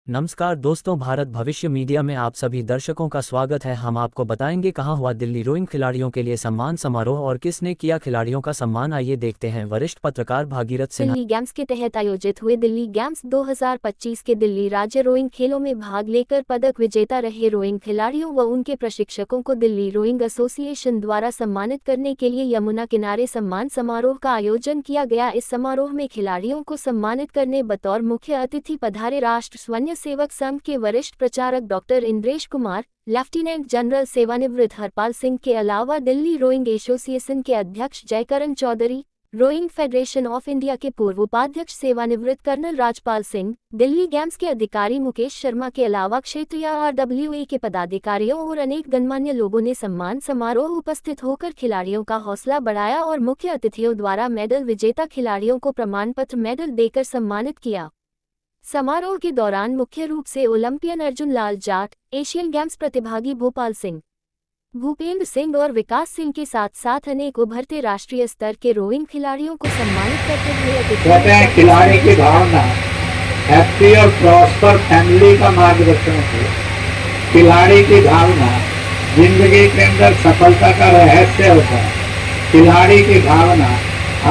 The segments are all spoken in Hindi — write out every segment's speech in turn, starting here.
नमस्कार दोस्तों, भारत भविष्य मीडिया में आप सभी दर्शकों का स्वागत है। हम आपको बताएंगे कहां हुआ दिल्ली रोइंग खिलाड़ियों के लिए सम्मान समारोह और किसने किया खिलाड़ियों का सम्मान। आइए देखते हैं। वरिष्ठ पत्रकार भागीरथ सिन्हा। दिल्ली गेम्स के तहत आयोजित हुए दिल्ली गेम्स 2025 के दिल्ली राज्य रोइंग खेलों में भाग लेकर पदक विजेता रहे रोइंग खिलाड़ियों व उनके प्रशिक्षकों को दिल्ली रोइंग एसोसिएशन द्वारा सम्मानित करने के लिए यमुना किनारे सम्मान समारोह का आयोजन किया गया। इस समारोह में खिलाड़ियों को सम्मानित करने बतौर मुख्य अतिथि पधारे राष्ट्र स्वयं सेवक संघ के वरिष्ठ प्रचारक doctor Indresh Kumar, lieutenant general सेवानिवृत्त हरपाल सिंह के अलावा दिल्ली रोइंग एसोसिएशन के अध्यक्ष Jaikaran Chaudhary, rowing federation of India के पूर्व उपाध्यक्ष सेवानिवृत्त कर्नल राजपाल सिंह, दिल्ली गेम्स के अधिकारी मुकेश शर्मा के अलावा क्षेत्रीय RWA के पदाधिकारियों और अनेक गणमान्य लोगों ने सम्मान समारोह उपस्थित होकर खिलाड़ियों का हौसला बढ़ाया और मुख्य अतिथियों द्वारा मेडल विजेता खिलाड़ियों को प्रमाण पत्र मेडल देकर सम्मानित किया। समारोह के दौरान मुख्य रूप से Olympian Arjun Lal Jat, Asian games प्रतिभागी भोपाल सिंह, भूपेंद्र सिंह और विकास सिंह के साथ साथ अनेक उभरते राष्ट्रीय स्तर के रोइंग खिलाड़ियों को सम्मानित करते हुए कहते हैं खिलाड़ी की भावना हैप्पी और प्रॉस्पर फैमिली का मार्गदर्शन होती है। खिलाड़ी की भावना जिंदगी के अंदर सफलता का रहस्य होता है। खिलाड़ी की भावना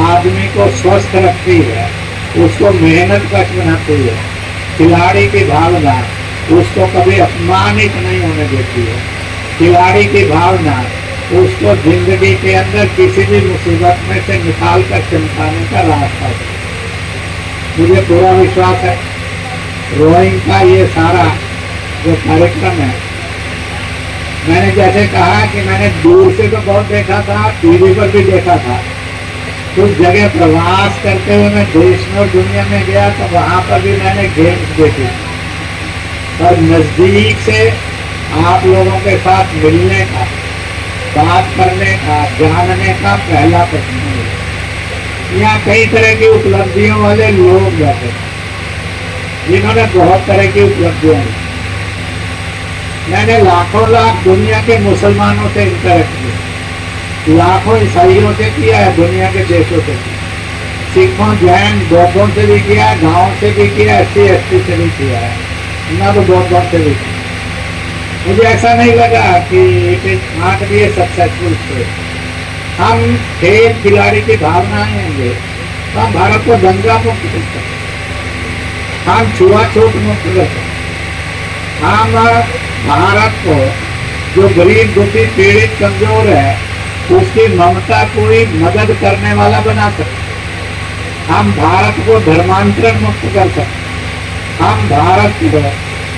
आदमी को स्वस्थ रखती है, उसको मेहनत कश बनाती है। खिलाड़ी की भावना उसको कभी अपमानित नहीं होने देती है। खिलाड़ी की भावना उसको जिंदगी के अंदर किसी भी मुसीबत में से निकाल कर चमकाने का रास्ता है। मुझे पूरा विश्वास है रोइंग का ये सारा जो कार्यक्रम है, मैंने जैसे कहा कि मैंने दूर से तो बहुत देखा था, टीवी पर भी देखा था। कुछ जगह प्रवास करते हुए मैं देश में और दुनिया में गया तो वहाँ पर भी मैंने गेम्स देखे और नज़दीक से आप लोगों के साथ मिलने का, बात करने का, जानने का पहला प्रश्न है। यहाँ कई तरह की उपलब्धियों वाले लोग बैठे जिन्होंने बहुत तरह की उपलब्धियां ली। मैंने लाखों लाख दुनिया के मुसलमानों से इंटरेक्ट किया, लाखों ईसाइयों से किया है, दुनिया के देशों से, सिखों, जैन, बौद्धों से भी किया, गाँव से भी किया, SC ST से भी किया है, नव बौद्धों से भी किया। मुझे ऐसा नहीं लगा कि it is not be A successful state. हम खेल खिलाड़ी की भावना आएंगे तो हम भारत को दंगा मुक्त कर सकते, हम छुआछूत मुक्त कर सकते, हम भारत को जो गरीब दुखी पीड़ित कमजोर है उसकी ममता कोई मदद करने वाला बना सकते, हम भारत को धर्मांतरण मुक्त कर सकते, हम भारत को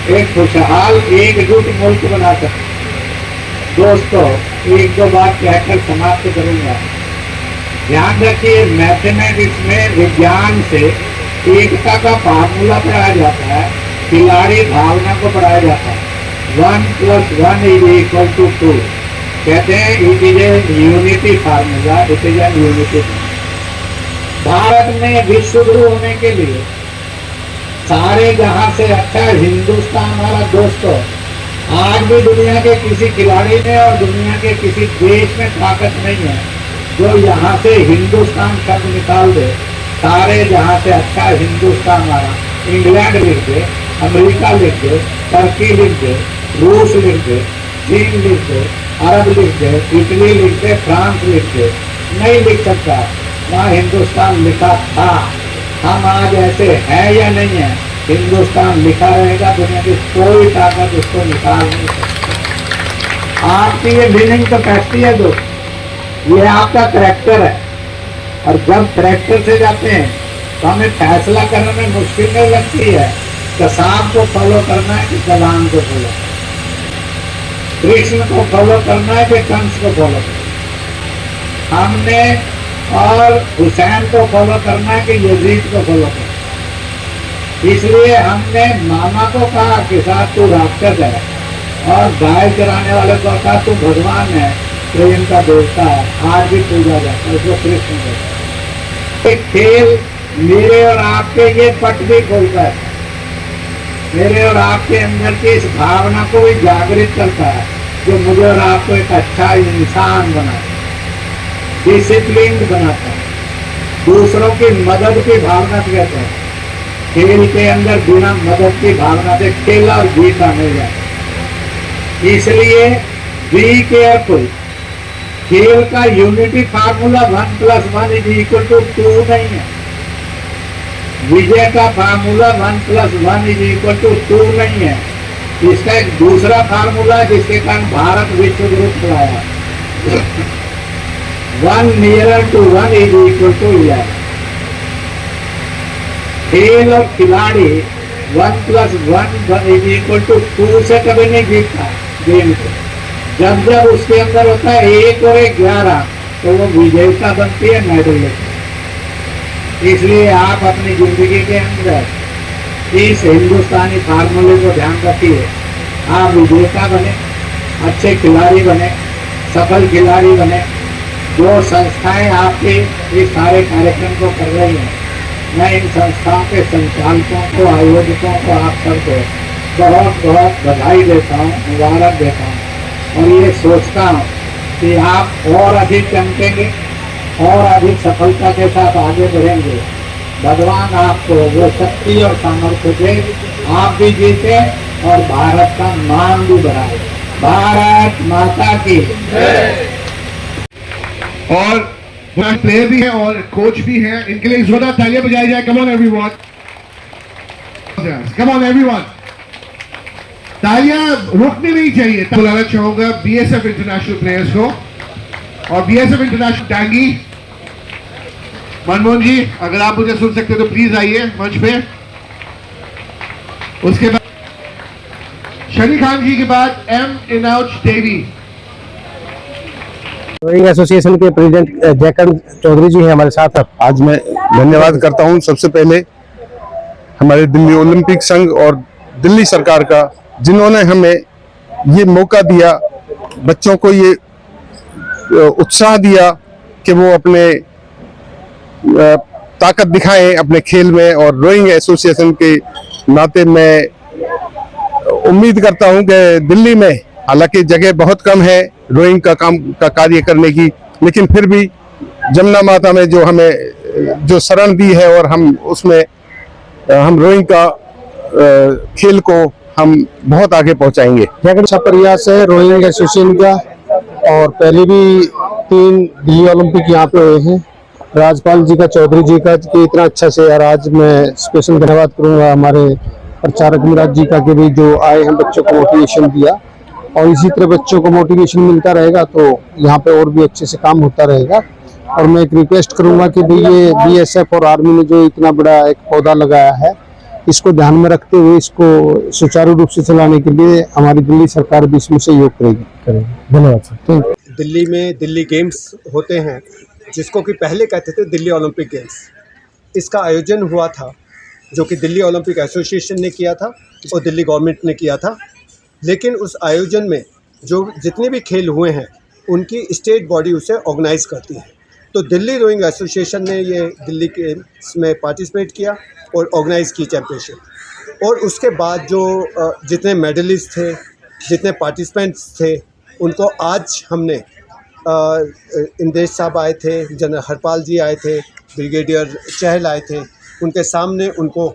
एक खुशहाल एकजुट मुल्क बना सकते। दोस्तों, एक दो बात कहकर समाप्त करूंगा। ध्यान रखिए, मैथमेटिक्स में विज्ञान से एकता का फार्मूला पढ़ाया जाता है, खिलाड़ी भावना को पढ़ाया जाता है। 1 + 1 = 2 कहते हैं it is a unity formula, it is an unity. Bharat में विश्व गुरु होने के लिए सारे जहां से अच्छा हिंदुस्तान हमारा दोस्तों, आज भी दुनिया के किसी खिलाड़ी में और दुनिया के किसी देश में ताकत नहीं है जो यहाँ से हिंदुस्तान शब्द निकाल दे। सारे जहां से अच्छा हिंदुस्तान हमारा, इंग्लैंड लिख दे, अमेरिका लिख दे, टर्की लिख दे, रूस लिख दे, चीन लिख दे, अरब लिख दे, इटली लिख दे, फ्रांस लिख दे, नहीं लिख सकता वहाँ हिंदुस्तान लिखा था। हम आज ऐसे हैं या नहीं है, हिंदुस्तान लिखा रहेगा, दुनिया की कोई ताकत उसको निकाल नहीं सकती। आपकी ये विनिंग कैपेसिटी है दोस्त, ये आपका करैक्टर है। और जब करैक्टर से जाते हैं तो हमें फैसला करने में मुश्किल नहीं लगती है कि सांप को फॉलो करना है कि कलाम को फॉलो, कृष्ण को फॉलो करना है कि कंस को फॉलो करना, हमने और हुसैन को फॉलो करना है कि यजीद को फॉलो करना। इसलिए हमने मामा को कहा कि साहब तू राक्षस है, और गाय चराने वाले को कहा तू भगवान है, प्रेम का देवता है, आज भी पूजा जाता है, उसको कृष्ण कहते हैं। खेल मेरे और आपके ये पट भी खोलता है, मेरे और आपके अंदर की इस भावना को भी जागृत करता है जो मुझे और आपको एक अच्छा इंसान बनाता है, डिसिप्लिन बनाता है, दूसरों की मदद की भावना कहते हैं। खेल के अंदर बिना मदद की भावना से खेला और जीता नहीं जाता। इसलिए बी केयरफुल, खेल का यूनिटी फार्मूला 1+1=2 नहीं है। विजय का फार्मूला 1+1=2 नहीं है। इसका एक दूसरा फार्मूला जिसके कारण भारत विश्व गुरु खिलाया 1 nearer to 1 =11। खेल और खिलाड़ी 1+1=2 से कभी नहीं जीतता गेम को। जब जब उसके अंदर होता है 1 और 11 तो वो विजेता बनती है, मेडल लेती है। इसलिए आप अपनी जिंदगी के अंदर इस हिंदुस्तानी फार्मूले को ध्यान रखिए। आप विजेता बने, अच्छे खिलाड़ी बने, सफल खिलाड़ी बने। जो संस्थाएं आपके इस सारे कार्यक्रम को कर रही हैं, मैं इन संस्थाओं के संचालकों को, आयोजकों को, आप सबको बहुत बहुत बधाई देता हूँ, मुबारक देता हूँ और ये सोचता हूँ कि आप और अधिक चमकेंगे और अधिक सफलता के साथ आगे बढ़ेंगे। भगवान आपको वो शक्ति और सामर्थ्य दे, आप भी जीते और भारत का मान भी बढ़ाए। भारत माता की। और प्लेयर भी है और कोच भी है, इनके लिए जोरदार तालियां बजाई जाए। Come on everyone, come on everyone, तालियां रुकनी नहीं चाहिए। बुलाना चाहूंगा बीएसएफ इंटरनेशनल प्लेयर्स को और बीएसएफ इंटरनेशनल टांगी मनमोहन जी, अगर आप मुझे सुन सकते हो तो प्लीज आइए मंच पे। उसके बाद शनी खान जी के बाद एम इनाउच देवी। रोइंग एसोसिएशन के प्रेसिडेंट जयकांत चौधरी जी हैं हमारे साथ। आज मैं धन्यवाद करता हूं सबसे पहले हमारे दिल्ली ओलंपिक संघ और दिल्ली सरकार का, जिन्होंने हमें ये मौका दिया, बच्चों को ये उत्साह दिया कि वो अपने ताकत दिखाएं अपने खेल में। और रोइंग एसोसिएशन के नाते मैं उम्मीद करता हूं कि दिल्ली में, हालांकि जगह बहुत कम है रोइंग का काम का कार्य करने की, लेकिन फिर भी जमुना माता में जो हमें जो शरण दी है और हम उसमें हम रोइंग का खेल को हम बहुत आगे पहुंचाएंगे। अच्छा प्रयास है रोइंग एसोसिएशन का और पहले भी 3 दिल्ली ओलंपिक यहाँ पे हुए हैं। राजपाल जी का, चौधरी जी का कि इतना अच्छा से, और आज मैं स्पेशल धन्यवाद करूँगा हमारे प्रचारक मिराज जी का कि भी जो आए हैं बच्चों को मोटिवेशन दिया। और इसी तरह बच्चों को मोटिवेशन मिलता रहेगा तो यहाँ पे और भी अच्छे से काम होता रहेगा। और मैं एक रिक्वेस्ट करूंगा कि भाई ये बीएसएफ और आर्मी ने जो इतना बड़ा एक पौधा लगाया है, इसको ध्यान में रखते हुए इसको सुचारू रूप से चलाने के लिए हमारी दिल्ली सरकार भी इसमें सहयोग करेगी। धन्यवाद सर। दिल्ली में दिल्ली गेम्स होते हैं, जिसको कि पहले कहते थे दिल्ली ओलंपिक गेम्स। इसका आयोजन हुआ था जो कि दिल्ली ओलंपिक एसोसिएशन ने किया था और दिल्ली गवर्नमेंट ने किया था। लेकिन उस आयोजन में जो जितने भी खेल हुए हैं उनकी स्टेट बॉडी उसे ऑर्गेनाइज करती है। तो दिल्ली रोइंग एसोसिएशन ने ये दिल्ली के इसमें पार्टिसिपेट किया और ऑर्गेनाइज़ की चैम्पियनशिप। और उसके बाद जो जितने मेडलिस्ट थे, जितने पार्टिसिपेंट्स थे, उनको आज हमने इंदेश साहब आए थे, जनरल हरपाल जी आए थे, ब्रिगेडियर चहल आए थे, उनके सामने उनको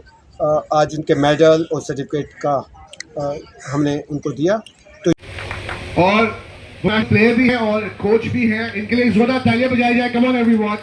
आज उनके मेडल और सर्टिफिकेट का हमने उनको दिया। तो और प्लेयर भी है और कोच भी है, इनके लिए जोरदार तालियां बजाई जाए। Come on everyone.